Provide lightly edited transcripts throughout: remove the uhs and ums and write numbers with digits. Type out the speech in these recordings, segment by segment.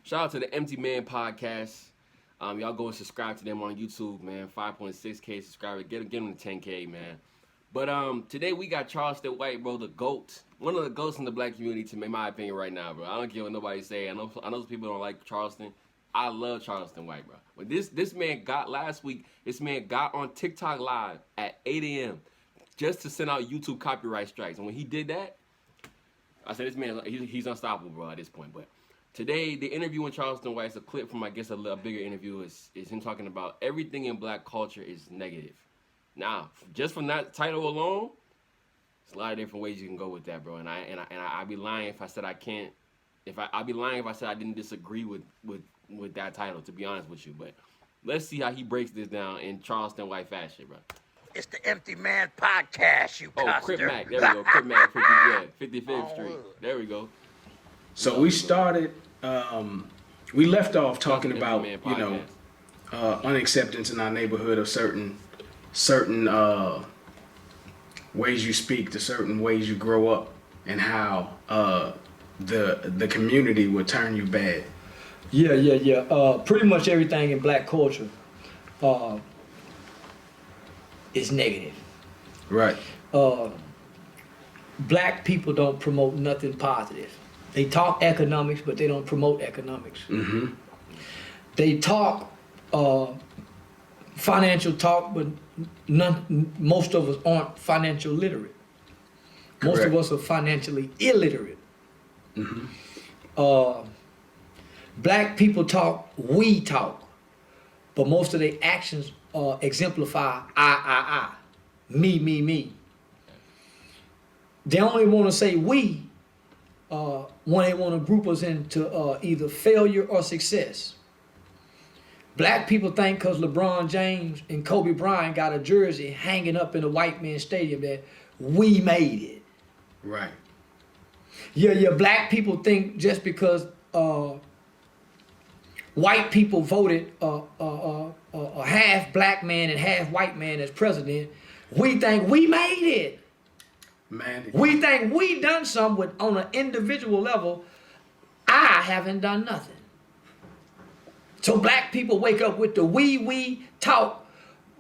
Shout out to the Empty Man podcast. Y'all go and subscribe to them on YouTube, man. 5.6K subscribers. Get them to 10K, man. But today we got Charleston White, bro, the GOAT. One of the GOATs in the black community, to in my opinion, right now, bro. I don't care what nobody say. I know people don't like Charleston. I love Charleston White, bro. But this man got last week. This man got on TikTok live at 8 a.m. just to send out YouTube copyright strikes. And when he did that, I said, this man, he's unstoppable, bro, at this point. But today, the interview with Charleston White is a clip from, I guess, a bigger interview. Is him talking about everything in black culture is negative. Now, just from that title alone, there's a lot of different ways you can go with that, bro. And I'd be lying if I said I can't. I'd be lying if I said I didn't disagree with that title, to be honest with you. But let's see how he breaks this down in Charleston White fashion, bro. It's the Empty Man podcast, you custer. Crip Mac. There we go. Crip Mac, 55th Street. There we go. So we started, we left off talking about, unacceptance in our neighborhood of certain ways you speak, to certain ways you grow up, and how the community would turn you bad. Yeah. Pretty much everything in black culture is negative. Right. Black people don't promote nothing positive. They talk economics, but they don't promote economics. Mm-hmm. They talk financial talk, but most of us aren't financial literate. Most Correct. of us are financially illiterate. Mm-hmm. Black people talk, we talk, but most of their actions exemplify I, me. They only want to say we when they want to group us into either failure or success. Black people think because LeBron James and Kobe Bryant got a jersey hanging up in a white man's stadium that we made it. Right. Yeah. Black people think just because white people voted a half black man and half white man as president, we think we made it. Man. We think we done something on an individual level. I haven't done nothing. So black people wake up with the we talk,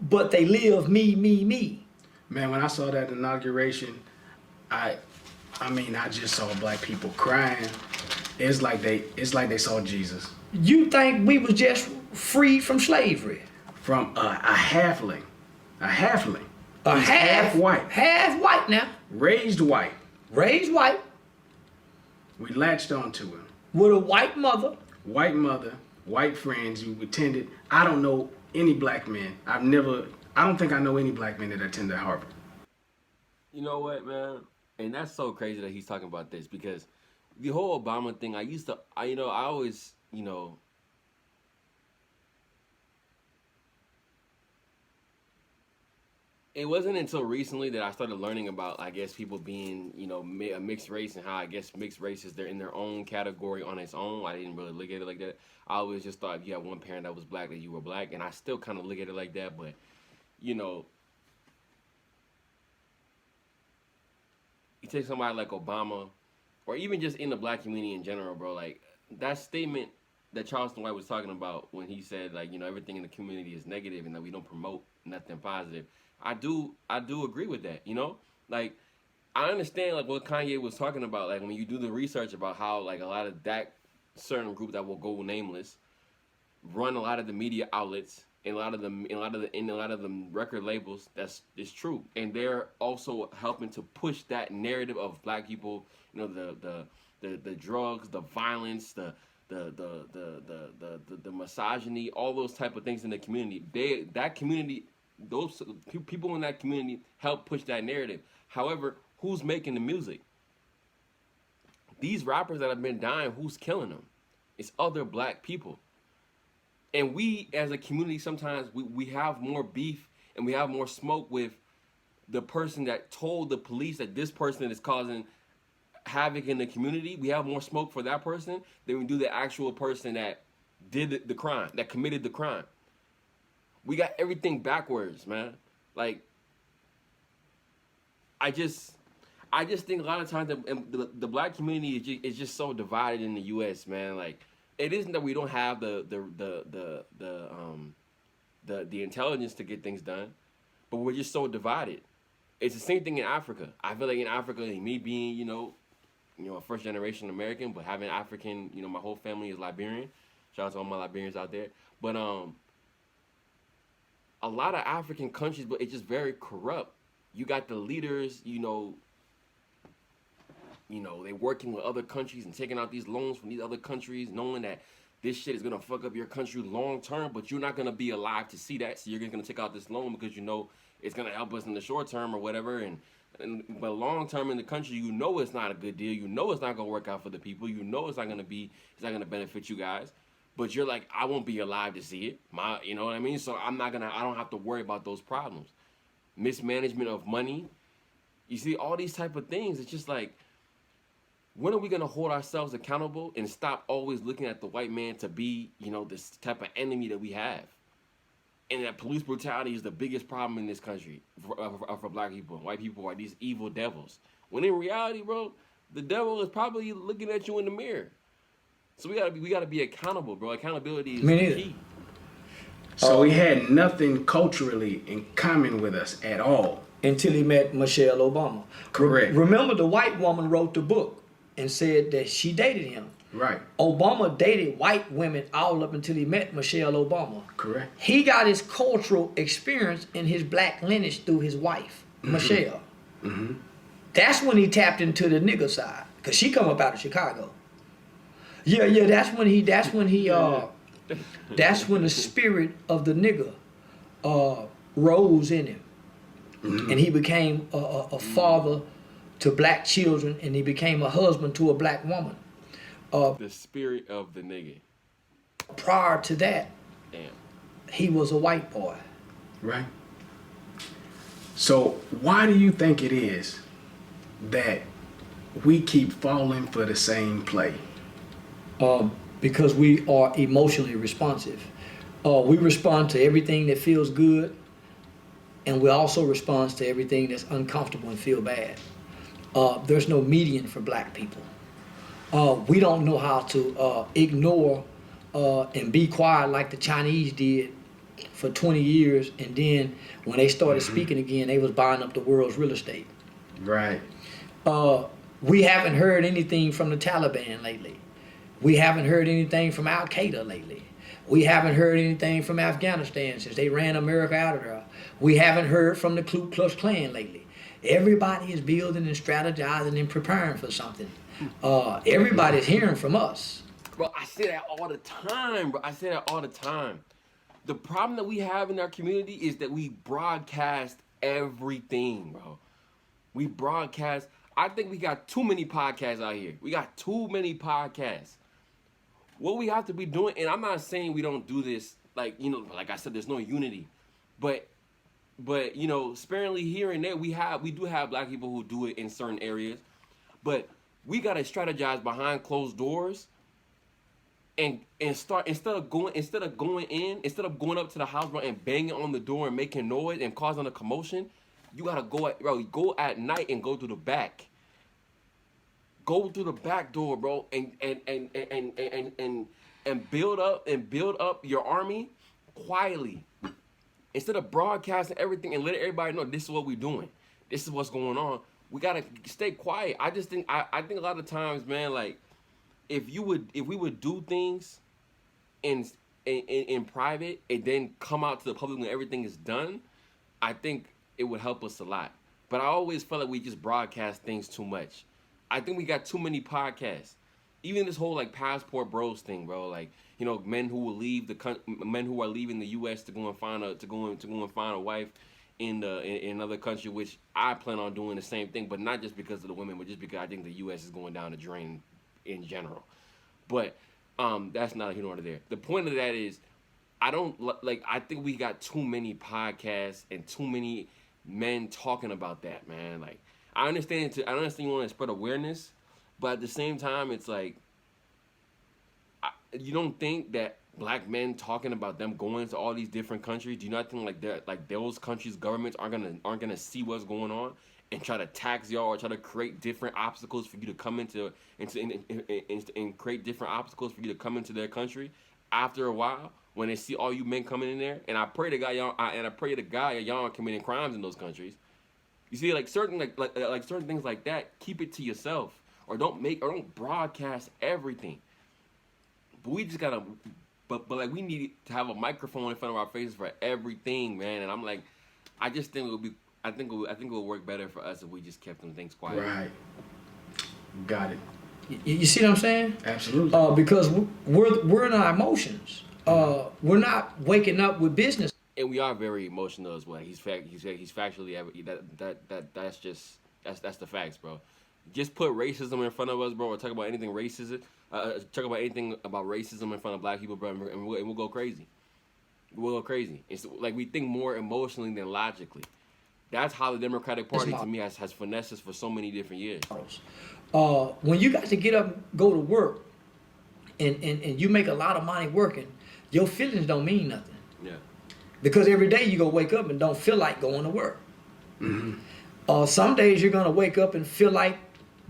but they live me. Man, when I saw that inauguration, I just saw black people crying. It's like they saw Jesus. You think we was just freed from slavery? From a halfling. He's half white. Half white now. Raised white. Raised white. We latched onto him. With a white mother. White mother, white friends who attended. I don't know any black men. I don't think I know any black men that attended Harvard. You know what, man? And that's so crazy that he's talking about this, because the whole Obama thing, I always, it wasn't until recently that I started learning about, I guess, people being, a mixed race, and how I guess mixed races, they're in their own category on its own. I didn't really look at it like that. I always just thought if you had one parent that was black, that you were black, and I still kind of look at it like that. But, you take somebody like Obama, or even just in the black community in general, bro, like, that statement that Charleston White was talking about when he said, like, everything in the community is negative and that we don't promote nothing positive. I do agree with that, Like, I understand, like, what Kanye was talking about, like, when you do the research about how, like, a lot of that certain group that will go nameless run a lot of the media outlets and a lot of the record labels. It's true. And they're also helping to push that narrative of black people, the drugs, the violence, the misogyny, all those type of things in the community. Those people in that community help push that narrative. However, who's making the music? These rappers that have been dying, who's killing them? It's other black people. And we, as a community, sometimes we have more beef and we have more smoke with the person that told the police that this person is causing havoc in the community. We have more smoke for that person than we do the actual person that did the crime, that committed the crime. We got everything backwards, man. Like, I just think a lot of times the black community is just so divided in the U.S., man. Like, it isn't that we don't have the intelligence to get things done, but we're just so divided. It's the same thing in Africa. I feel like in Africa, and me being, a first generation American, but having African, my whole family is Liberian. Shout out to all my Liberians out there. But a lot of African countries, but it's just very corrupt. You got the leaders, they working with other countries and taking out these loans from these other countries, knowing that this shit is gonna fuck up your country long term, but you're not gonna be alive to see that. So you're just gonna take out this loan because it's gonna help us in the short term or whatever. But long term in the country, it's not a good deal. It's not gonna work out for the people. It's not gonna benefit you guys. But you're like, I won't be alive to see it. You know what I mean? So I don't have to worry about those problems. Mismanagement of money. You see all these type of things. It's just like, when are we gonna hold ourselves accountable and stop always looking at the white man to be, this type of enemy that we have? And that police brutality is the biggest problem in this country for black people. White people are these evil devils. When in reality, bro, the devil is probably looking at you in the mirror. So we gotta be accountable, bro. Accountability is the key. So he had nothing culturally in common with us at all. Until he met Michelle Obama. Correct. Remember, the white woman wrote the book and said that she dated him. Right. Obama dated white women all up until he met Michelle Obama. Correct. He got his cultural experience in his black lineage through his wife, Michelle. Mm-hmm. That's when he tapped into the nigger side, cause she come up out of Chicago. Yeah. That's when the spirit of the nigger rose in him, and he became a father to black children, and he became a husband to a black woman. The spirit of the nigga. Prior to that, damn, he was a white boy. Right. So why do you think it is that we keep falling for the same play? Because we are emotionally responsive. We respond to everything that feels good, and we also respond to everything that's uncomfortable and feel bad. There's no median for black people. We don't know how to ignore and be quiet like the Chinese did for 20 years, and then when they started speaking again, they was buying up the world's real estate. Right. We haven't heard anything from the Taliban lately. We haven't heard anything from Al Qaeda lately. We haven't heard anything from Afghanistan since they ran America out of there. We haven't heard from the Ku Klux Klan lately. Everybody is building and strategizing and preparing for something. Everybody's hearing from us. Bro, I say that all the time, The problem that we have in our community is that we broadcast everything, bro. We broadcast. I think we got too many podcasts out here. We got too many podcasts. What we have to be doing, and I'm not saying we don't do this, like I said, there's no unity. But sparingly here and there, we do have black people who do it in certain areas. But we gotta strategize behind closed doors and start instead of going up to the house, bro, and banging on the door and making noise and causing a commotion. You gotta go at night and go through the back. Go through the back door, bro, and build up your army quietly. Instead of broadcasting everything and letting everybody know this is what we're doing. This is what's going on. We gotta stay quiet. I just think I think a lot of times, man, like if we would do things in private and then come out to the public when everything is done, I think it would help us a lot. But I always felt like we just broadcast things too much. I think we got too many podcasts. Even this whole like passport bros thing, bro. Like, men who will leave men who are leaving the U.S. to go and find a wife in another country, which I plan on doing the same thing, but not just because of the women, but just because I think the U.S. is going down the drain in general. But that's not here nor there. The point of that is, I think we got too many podcasts and too many men talking about that, man. Like, I understand you want to spread awareness, but at the same time, it's like, you don't think that black men talking about them going to all these different countries, do you not think like those countries' governments aren't gonna see what's going on and try to tax y'all or try to create different obstacles for you to come into and create different obstacles for you to come into their country, after a while, when they see all you men coming in there, and I pray to God y'all aren't committing crimes in those countries. You see, like certain certain things like that, keep it to yourself, or don't broadcast everything. But we just gotta, but like we need to have a microphone in front of our faces for everything, man. And I'm like, I just think I think it would work better for us if we just kept them things quiet. Right. Got it. You see what I'm saying? Absolutely. Because we're in our emotions. We're not waking up with business. And we are very emotional as well. He's factually that's the facts, bro. Just put racism in front of us, bro, or talk about anything racist. Talk about anything about racism in front of black people, bro, and we'll go crazy. We'll go crazy. It's like we think more emotionally than logically. That's how the Democratic Party, to me, has finessed us for so many different years. When you got to get up and go to work, and you make a lot of money working, your feelings don't mean nothing. Yeah. Because every day you gonna wake up and don't feel like going to work. Mm-hmm. Some days you're gonna wake up and feel like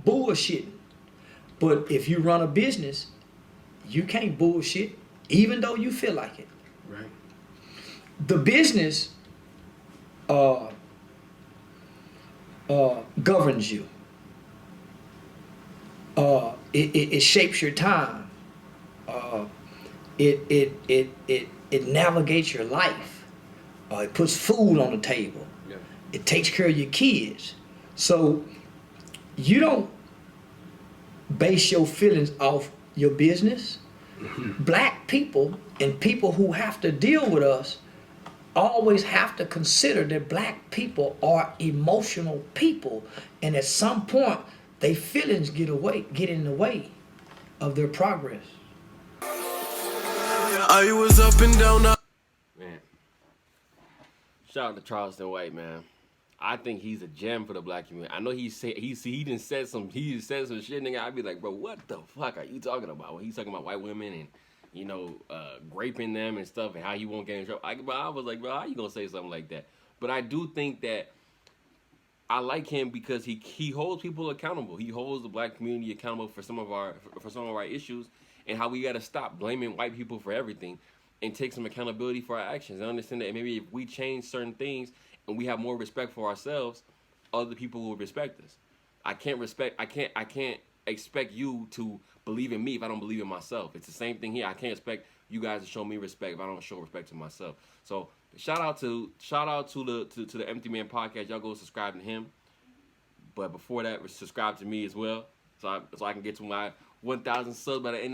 bullshitting. But if you run a business, you can't bullshit, even though you feel like it. Right. The business governs you. It shapes your time. It navigates your life. It puts food on the table. Yeah. It takes care of your kids. So you don't base your feelings off your business. Black people and people who have to deal with us always have to consider that black people are emotional people, and at some point their feelings get in the way of their progress. I was up and down. Man, shout out to Charleston White, man. I think he's a gem for the black community. I know he done said some shit, nigga. I'd be like, bro, what the fuck are you talking about? When he's talking about white women and raping them and stuff, and how he won't get in trouble. I was like, bro, how you gonna say something like that? But I do think that I like him because he holds people accountable. He holds the black community accountable for some of our issues, and how we gotta stop blaming white people for everything and take some accountability for our actions and understand that maybe if we change certain things and we have more respect for ourselves, other people will respect us. I can't expect you to believe in me if I don't believe in myself. It's the same thing here. I can't expect you guys to show me respect if I don't show respect to myself. So shout out to the Empty Man podcast. Y'all go subscribe to him. But before that, subscribe to me as well, so I can get to my 1,000 subs by the end